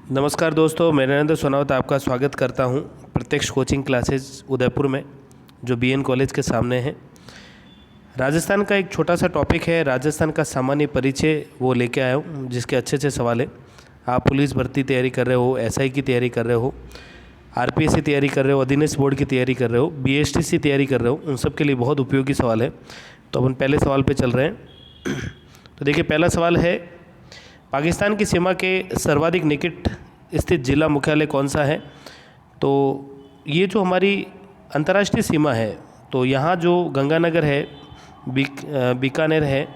नमस्कार दोस्तों, मैं नरेंद्र सोनावत आपका स्वागत करता हूं प्रत्यक्ष कोचिंग क्लासेस उदयपुर में, जो बीएन कॉलेज के सामने है। राजस्थान का एक छोटा सा टॉपिक है, राजस्थान का सामान्य परिचय, वो लेके आया हूं, जिसके अच्छे अच्छे सवाल है। आप पुलिस भर्ती तैयारी कर रहे हो, एसआई की तैयारी कर रहे हो, आरपीएससी तैयारी कर रहे हो, अधीनस्थ बोर्ड की तैयारी कर रहे हो, बीएसटीसी तैयारी कर रहे हो, उन सब के लिए बहुत उपयोगी सवाल है। तो अपन पहले सवाल पे चल रहे हैं। तो देखिए, पहला सवाल है, पाकिस्तान की सीमा के सर्वाधिक निकट स्थित जिला मुख्यालय कौन सा है? तो ये जो हमारी अंतर्राष्ट्रीय सीमा है, तो यहाँ जो गंगानगर है, बीकानेर है,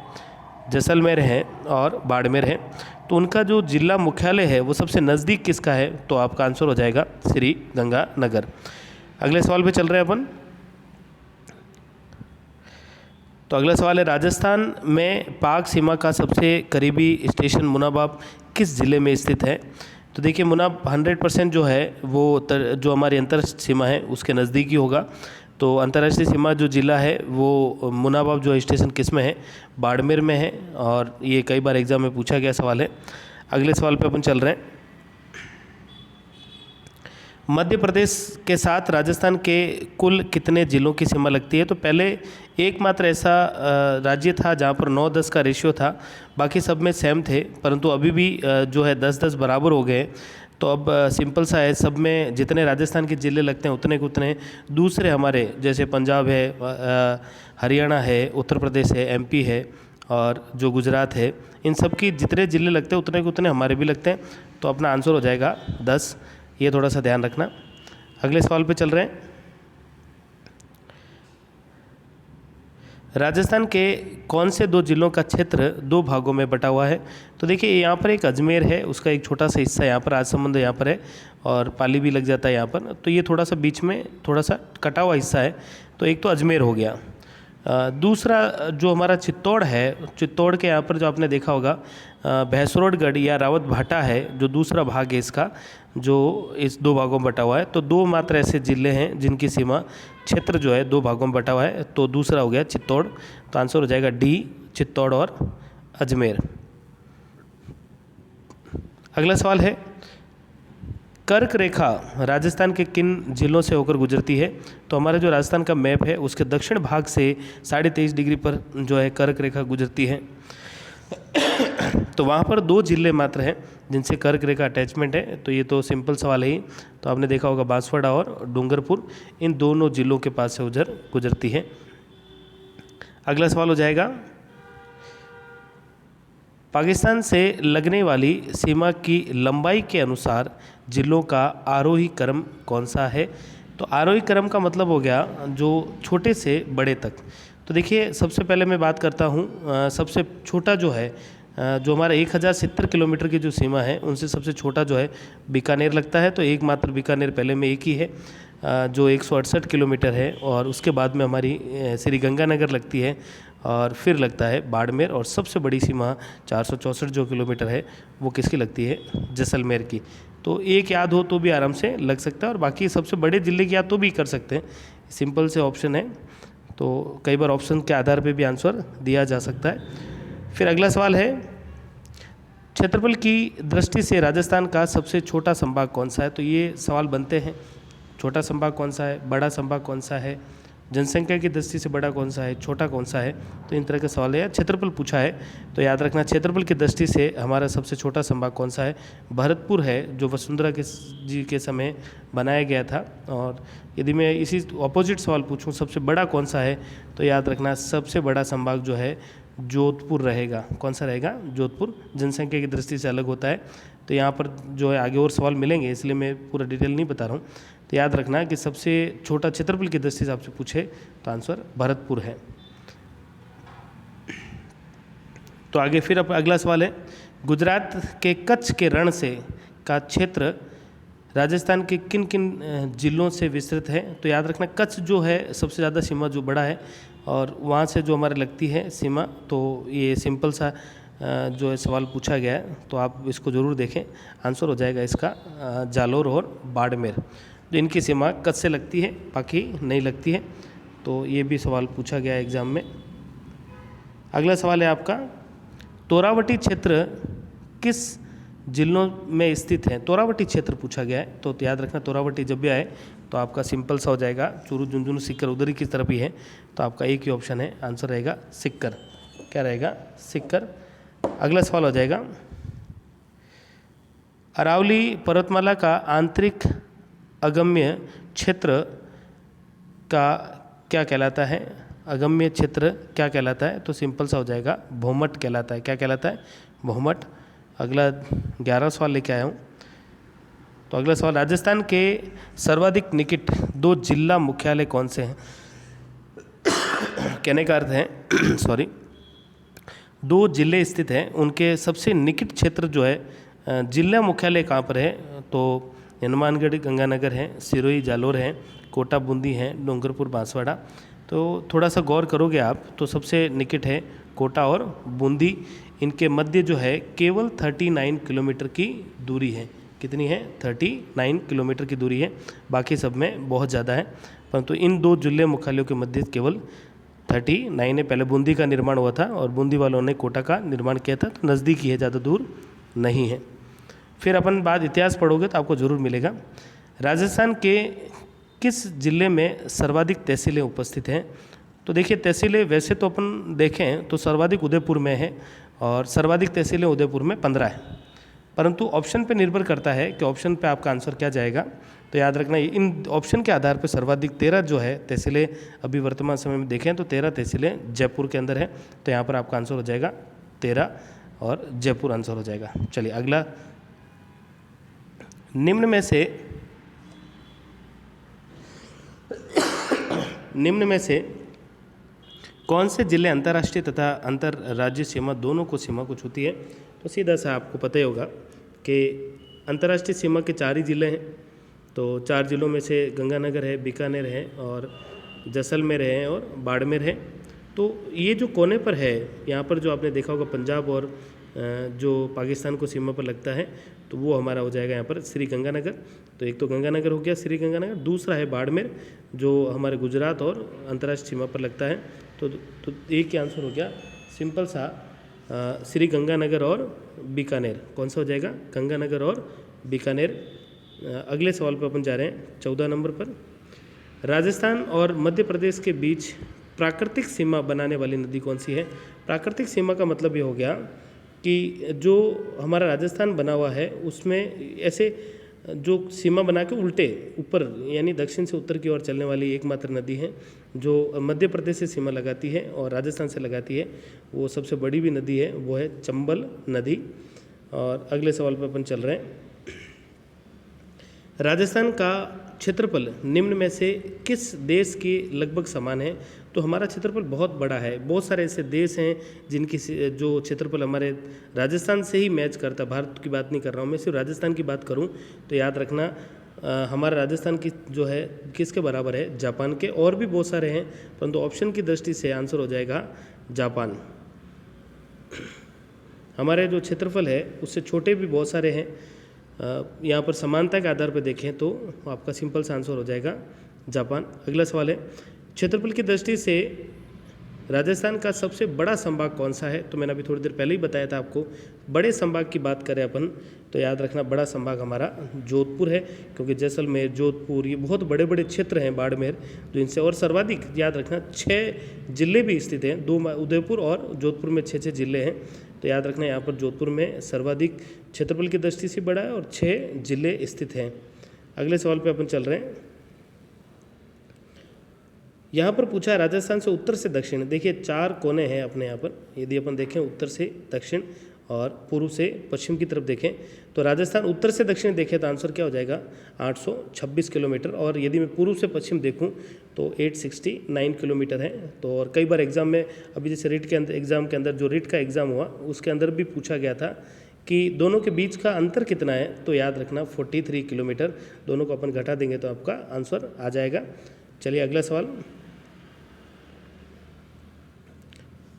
जैसलमेर है और बाड़मेर है, तो उनका जो जिला मुख्यालय है वो सबसे नज़दीक किसका है? तो आपका आंसर हो जाएगा श्री गंगानगर। अगले सवाल पे चल रहे हैं अपन। तो अगला सवाल है, राजस्थान में पाक सीमा का सबसे करीबी स्टेशन मुनाबाव किस ज़िले में स्थित है? तो देखिए, मुनाब 100% जो है वो जो हमारी अंतर्राष्ट्रीय सीमा है उसके नज़दीक ही होगा। तो अंतर्राष्ट्रीय सीमा जो ज़िला है वो मुनाबाव जो स्टेशन किस में है? बाड़मेर में है, और ये कई बार एग्जाम में पूछा गया सवाल है। अगले सवाल पे अपन चल रहे हैं। मध्य प्रदेश के साथ राजस्थान के कुल कितने ज़िलों की सीमा लगती है? तो पहले एकमात्र ऐसा राज्य था जहाँ पर 9-10 का रेशियो था, बाकी सब में सेम थे, परंतु अभी भी जो है 10-10 बराबर हो गए। तो अब सिंपल सा है, सब में जितने राजस्थान के ज़िले लगते हैं उतने के उतने दूसरे हमारे, जैसे पंजाब है, हरियाणा है, उत्तर प्रदेश है, एमपी है और जो गुजरात है, इन सब की जितने ज़िले लगते हैं उतने के उतने हमारे भी लगते हैं। तो अपना आंसर हो जाएगा 10। ये थोड़ा सा ध्यान रखना। अगले सवाल पे चल रहे हैं। राजस्थान के कौन से 2 जिलों का क्षेत्र 2 भागों में बटा हुआ है? तो देखिए, यहाँ पर एक अजमेर है, उसका एक छोटा सा हिस्सा यहाँ पर, राजसमंद यहाँ पर है, और पाली भी लग जाता है यहाँ पर। तो ये थोड़ा सा बीच में थोड़ा सा कटा हुआ हिस्सा है। तो एक तो अजमेर हो गया। दूसरा जो हमारा चित्तौड़ है, चित्तौड़ के यहाँ पर जो आपने देखा होगा भैंसरोडगढ़ या रावत भाटा है, जो दूसरा भाग है इसका, जो इस 2 भागों में बटा हुआ है। तो 2 मात्र ऐसे ज़िले हैं जिनकी सीमा क्षेत्र जो है 2 भागों में बटा हुआ है। तो दूसरा हो गया चित्तौड़। तो आंसर हो जाएगा डी, चित्तौड़ और अजमेर। अगला सवाल है, कर्क रेखा राजस्थान के किन जिलों से होकर गुजरती है? तो हमारा जो राजस्थान का मैप है उसके दक्षिण भाग से 23.5 डिग्री पर जो है कर्क रेखा गुजरती है। तो वहाँ पर 2 जिले मात्र हैं जिनसे कर्क रेखा अटैचमेंट है। तो ये तो सिंपल सवाल है ही। तो आपने देखा होगा बांसवाड़ा और डूंगरपुर, इन दोनों जिलों के पास से उधर गुजरती है। अगला सवाल हो जाएगा, पाकिस्तान से लगने वाली सीमा की लंबाई के अनुसार जिलों का आरोही क्रम कौन सा है? तो आरोही क्रम का मतलब हो गया जो छोटे से बड़े तक। तो देखिए, सबसे पहले मैं बात करता हूँ, सबसे छोटा जो है, जो हमारा 1070 किलोमीटर की जो सीमा है उनसे सबसे छोटा जो है बीकानेर लगता है। तो एकमात्र बीकानेर पहले में एक ही है, जो 168 किलोमीटर है, और उसके बाद में हमारी श्री गंगानगर लगती है, और फिर लगता है बाड़मेर, और सबसे बड़ी सीमा 464 जो किलोमीटर है वो किसकी लगती है? जैसलमेर की। तो एक याद हो तो भी आराम से लग सकता है, और बाकी सबसे बड़े ज़िले की याद तो भी कर सकते हैं। सिंपल से ऑप्शन है, तो कई बार ऑप्शन के आधार पे भी आंसर दिया जा सकता है। फिर अगला सवाल है, क्षेत्रफल की दृष्टि से राजस्थान का सबसे छोटा संभाग कौन सा है? तो ये सवाल बनते हैं, छोटा संभाग कौन सा है, बड़ा संभाग कौन सा है, जनसंख्या की दृष्टि से बड़ा कौन सा है, छोटा कौन सा है। तो इन तरह के सवाल है, या क्षेत्रफल पूछा है तो याद रखना, क्षेत्रफल की दृष्टि से हमारा सबसे छोटा संभाग कौन सा है? भरतपुर है, जो वसुंधरा के जी के समय बनाया गया था। और यदि मैं इसी ऑपोजिट सवाल पूछूं, सबसे बड़ा कौन सा है, तो याद रखना सबसे बड़ा संभाग जो है जोधपुर रहेगा। कौन सा रहेगा? जोधपुर। जनसंख्या की दृष्टि से अलग होता है। तो यहाँ पर जो है आगे और सवाल मिलेंगे, इसलिए मैं पूरा डिटेल नहीं बता रहा हूँ। तो याद रखना कि सबसे छोटा क्षेत्रफल की दृष्टि से आपसे पूछे तो आंसर भरतपुर है। तो आगे फिर अगला सवाल है, गुजरात के कच्छ के रण से का क्षेत्र राजस्थान के किन किन जिलों से विस्तृत है? तो याद रखना, कच्छ जो है सबसे ज़्यादा सीमा जो बड़ा है, और वहाँ से जो हमारे लगती है सीमा। तो ये सिंपल सा जो है सवाल पूछा गया है, तो आप इसको ज़रूर देखें। आंसर हो जाएगा इसका जालोर और बाड़मेर, जो इनकी सीमा कच्छ से लगती है, बाकी नहीं लगती है। तो ये भी सवाल पूछा गया है एग्ज़ाम में। अगला सवाल है आपका, तोरावटी क्षेत्र किस जिलों में स्थित हैं। तोरावटी क्षेत्र पूछा गया है, तो याद रखना तोरावटी जब भी आए तो आपका सिंपल सा हो जाएगा। चूरू, झुंझुनू, सीकर उधर ही की तरफ ही है, तो आपका एक ही ऑप्शन है, आंसर रहेगा सीकर। क्या रहेगा? सीकर। अगला सवाल हो जाएगा, अरावली पर्वतमाला का आंतरिक अगम्य क्षेत्र का क्या कहलाता है? अगम्य क्षेत्र क्या कहलाता है? तो सिंपल सा हो जाएगा, भौमट कहलाता है। क्या कहलाता है? भौमट। अगला 11वां सवाल लेके आया हूँ। तो अगला सवाल, राजस्थान के सर्वाधिक निकट 2 जिला मुख्यालय कौन से हैं? कहने का अर्थ है सॉरी, 2 जिले स्थित हैं, उनके सबसे निकट क्षेत्र जो है, जिला मुख्यालय कहाँ पर है? तो हनुमानगढ़ गंगानगर है, सिरोही जालोर है, कोटा बूंदी है, डूंगरपुर बांसवाड़ा। तो थोड़ा सा गौर करोगे आप तो सबसे निकट है कोटा और बूंदी। इनके मध्य जो है केवल 39 किलोमीटर की दूरी है। कितनी है? 39 किलोमीटर की दूरी है, बाकी सब में बहुत ज़्यादा है, परंतु इन 2 जिले मुख्यालयों के मध्य केवल 39 है। पहले बूंदी का निर्माण हुआ था और बूंदी वालों ने कोटा का निर्माण किया था, तो नज़दीक ही है, ज़्यादा दूर नहीं है। फिर अपन बाद इतिहास पढ़ोगे तो आपको ज़रूर मिलेगा। राजस्थान के किस जिले में सर्वाधिक तहसीलें उपस्थित हैं? तो देखिए, तहसीलें वैसे तो अपन देखें तो सर्वाधिक उदयपुर में है, और सर्वाधिक तहसीलें उदयपुर में 15 है, परंतु ऑप्शन पे निर्भर करता है कि ऑप्शन पे आपका आंसर क्या जाएगा। तो याद रखना, इन ऑप्शन के आधार पर सर्वाधिक 13 जो है तहसीलें अभी वर्तमान समय में देखें तो 13 तहसीलें जयपुर के अंदर है, तो यहाँ पर आपका आंसर हो जाएगा 13 और जयपुर आंसर हो जाएगा। चलिए अगला, निम्न में से कौन से जिले अंतर्राष्ट्रीय तथा अंतर राज्य सीमा दोनों को सीमा को छूती है? तो सीधा सा आपको पता ही होगा कि अंतर्राष्ट्रीय सीमा के 4 ही जिले हैं। तो 4 जिलों में से गंगानगर है, बीकानेर है, और जैसलमेर है, और बाड़मेर है। तो ये जो कोने पर है, यहाँ पर जो आपने देखा होगा पंजाब और जो पाकिस्तान को सीमा पर लगता है, तो वो हमारा हो जाएगा यहाँ पर श्री गंगानगर। तो एक तो गंगानगर हो गया, श्री गंगानगर। दूसरा है बाड़मेर, जो हमारे गुजरात और अंतर्राष्ट्रीय सीमा पर लगता है। तो एक ही आंसर हो गया सिंपल सा, श्री गंगानगर और बीकानेर। कौन सा हो जाएगा? गंगानगर और बीकानेर। अगले सवाल पर अपन जा रहे हैं, 14 नंबर पर। राजस्थान और मध्य प्रदेश के बीच प्राकृतिक सीमा बनाने वाली नदी कौन सी है? प्राकृतिक सीमा का मतलब ये हो गया कि जो हमारा राजस्थान बना हुआ है उसमें ऐसे जो सीमा बना के उल्टे ऊपर यानी दक्षिण से उत्तर की ओर चलने वाली एकमात्र नदी है जो मध्य प्रदेश से सीमा लगाती है और राजस्थान से लगाती है। वो सबसे बड़ी भी नदी है, वो है चंबल नदी। और अगले सवाल पर अपन चल रहे हैं। राजस्थान का क्षेत्रफल निम्न में से किस देश के लगभग समान है? तो हमारा क्षेत्रफल बहुत बड़ा है। बहुत सारे ऐसे देश हैं जिनकी जो क्षेत्रफल हमारे राजस्थान से ही मैच करता है। भारत की बात नहीं कर रहा हूँ मैं, सिर्फ राजस्थान की बात करूँ तो याद रखना हमारा राजस्थान की जो है किसके बराबर है? जापान के। और भी बहुत सारे हैं, परंतु ऑप्शन की दृष्टि से आंसर हो जाएगा जापान। हमारे जो क्षेत्रफल है उससे छोटे भी बहुत सारे हैं। यहाँ पर समानता के आधार पर देखें तो आपका सिंपल सा आंसर हो जाएगा जापान। अगला सवाल है, क्षेत्रफल की दृष्टि से राजस्थान का सबसे बड़ा संभाग कौन सा है? तो मैंने अभी थोड़ी देर पहले ही बताया था आपको। बड़े संभाग की बात करें अपन तो याद रखना बड़ा संभाग हमारा जोधपुर है, क्योंकि जैसलमेर, जोधपुर ये बहुत बड़े बड़े क्षेत्र हैं, बाड़मेर जो इनसे। और सर्वाधिक याद रखना 6 जिले भी स्थित हैं, 2 उदयपुर और जोधपुर में 6 जिले हैं। तो याद रखना यहाँ पर जोधपुर में सर्वाधिक क्षेत्रफल की दृष्टि से बड़ा है और 6 जिले स्थित हैं। अगले सवाल पे अपन चल रहे हैं। यहाँ पर पूछा राजस्थान से उत्तर से दक्षिण। देखिए 4 कोने हैं अपने यहाँ पर, यदि अपन देखें उत्तर से दक्षिण और पूर्व से पश्चिम की तरफ देखें तो राजस्थान उत्तर से दक्षिण देखें तो आंसर क्या हो जाएगा? 826 किलोमीटर। और यदि मैं पूर्व से पश्चिम देखूं तो 869 किलोमीटर है। तो और कई बार एग्जाम में अभी जैसे रीट के अंदर एग्जाम के अंदर जो रीट का एग्ज़ाम हुआ उसके अंदर भी पूछा गया था कि दोनों के बीच का अंतर कितना है? तो याद रखना 43 किलोमीटर। दोनों को अपन घटा देंगे तो आपका आंसर आ जाएगा। चलिए अगला सवाल।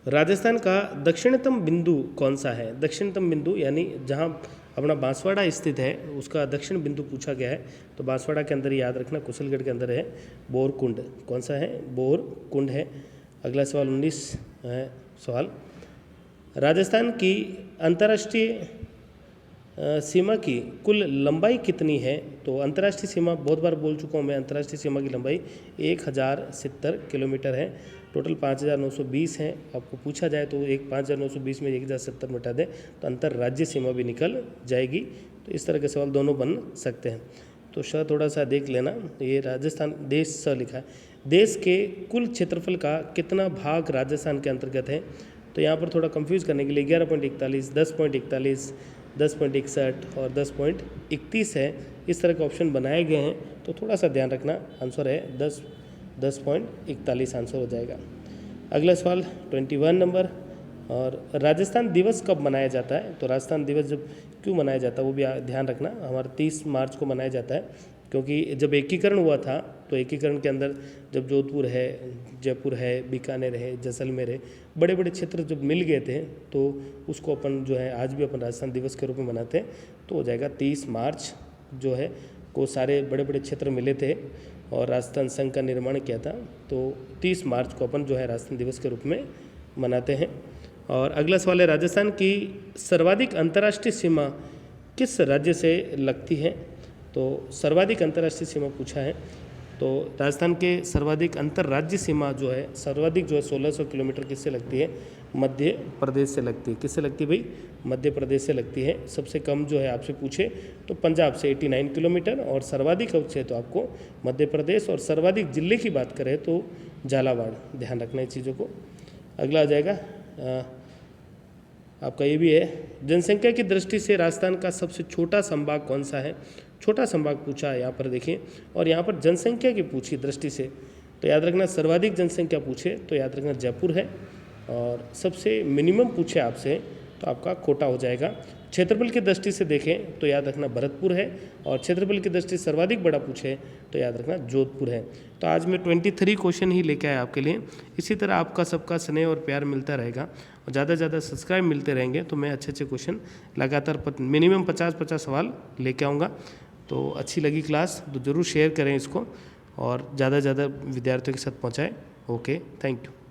राजस्थान का दक्षिणतम बिंदु कौन सा है? दक्षिणतम बिंदु यानी जहाँ अपना बांसवाड़ा स्थित है उसका दक्षिण बिंदु पूछा गया है। तो बांसवाड़ा के अंदर याद रखना कुशलगढ़ के अंदर है बोरकुंड। कौन सा है? बोरकुंड है। अगला सवाल 19 है सवाल। राजस्थान की अंतर्राष्ट्रीय सीमा की कुल लंबाई कितनी है? तो अंतर्राष्ट्रीय सीमा बहुत बार बोल चुका हूँ मैं, अंतर्राष्ट्रीय सीमा की लंबाई 1070 किलोमीटर है। टोटल 5920 हैं। आपको पूछा जाए तो 5920 में 1070 मिटा दें तो अंतर्राज्यीय सीमा भी निकल जाएगी। तो इस तरह के सवाल दोनों बन सकते हैं। तो श थोड़ा सा देख लेना, ये राजस्थान देश स लिखा है। देश के कुल क्षेत्रफल का कितना भाग राजस्थान के अंतर्गत है? तो यहाँ पर थोड़ा कंफ्यूज करने के लिए 11.41, 10.41, 10.61 और 10.31 है, इस तरह के ऑप्शन बनाए गए हैं। तो थोड़ा सा ध्यान रखना, आंसर है 10.41 आंसर हो जाएगा। अगला सवाल 21 नंबर, और राजस्थान दिवस कब मनाया जाता है? तो राजस्थान दिवस जब क्यों मनाया जाता है वो भी ध्यान रखना। हमारा 30 मार्च को मनाया जाता है, क्योंकि जब एकीकरण हुआ था तो एकीकरण के अंदर जब जोधपुर है, जयपुर है, बीकानेर है, जैसलमेर है, बड़े बड़े क्षेत्र जब मिल गए थे तो उसको अपन जो है आज भी अपन राजस्थान दिवस के रूप में मनाते हैं। तो हो जाएगा 30 मार्च जो है को सारे बड़े बड़े क्षेत्र मिले थे और राजस्थान संघ का निर्माण किया था। तो 30 मार्च को अपन जो है राजस्थान दिवस के रूप में मनाते हैं। और अगला सवाल है, राजस्थान की सर्वाधिक अंतर्राष्ट्रीय सीमा किस राज्य से लगती है? तो सर्वाधिक अंतर्राष्ट्रीय सीमा पूछा है, तो राजस्थान के सर्वाधिक अंतर्राज्यीय सीमा जो है सर्वाधिक जो है 1600 किलोमीटर किससे लगती है? मध्य प्रदेश से लगती है। किससे लगती है भाई? मध्य प्रदेश से लगती है। सबसे कम जो है आपसे पूछे तो पंजाब से 89 किलोमीटर, और सर्वाधिक पूछे तो आपको मध्य प्रदेश, और सर्वाधिक जिले की बात करें तो झालावाड़। ध्यान रखना है चीज़ों को। अगला आ जाएगा आपका ये भी है, जनसंख्या की दृष्टि से राजस्थान का सबसे छोटा संभाग कौन सा है? छोटा संभाग पूछा है यहाँ पर देखिए, और यहाँ पर जनसंख्या की पूछी दृष्टि से तो याद रखना सर्वाधिक जनसंख्या पूछे तो याद रखना जयपुर है, और सबसे मिनिमम पूछे आपसे तो आपका कोटा हो जाएगा। क्षेत्रफल की दृष्टि से देखें तो याद रखना भरतपुर है, और क्षेत्रफल की दृष्टि से सर्वाधिक बड़ा पूछे तो याद रखना जोधपुर है। तो आज मैं 23 क्वेश्चन ही लेके आया आपके लिए। इसी तरह आपका सबका स्नेह और प्यार मिलता रहेगा, और ज़्यादा से ज़्यादा सब्सक्राइब मिलते रहेंगे तो मैं अच्छे अच्छे क्वेश्चन लगातार मिनिमम 50-50 सवाल लेके आऊँगा। तो अच्छी लगी क्लास तो ज़रूर शेयर करें इसको, और ज़्यादा से ज़्यादा विद्यार्थियों के साथ पहुँचाएँ। Okay, thank you.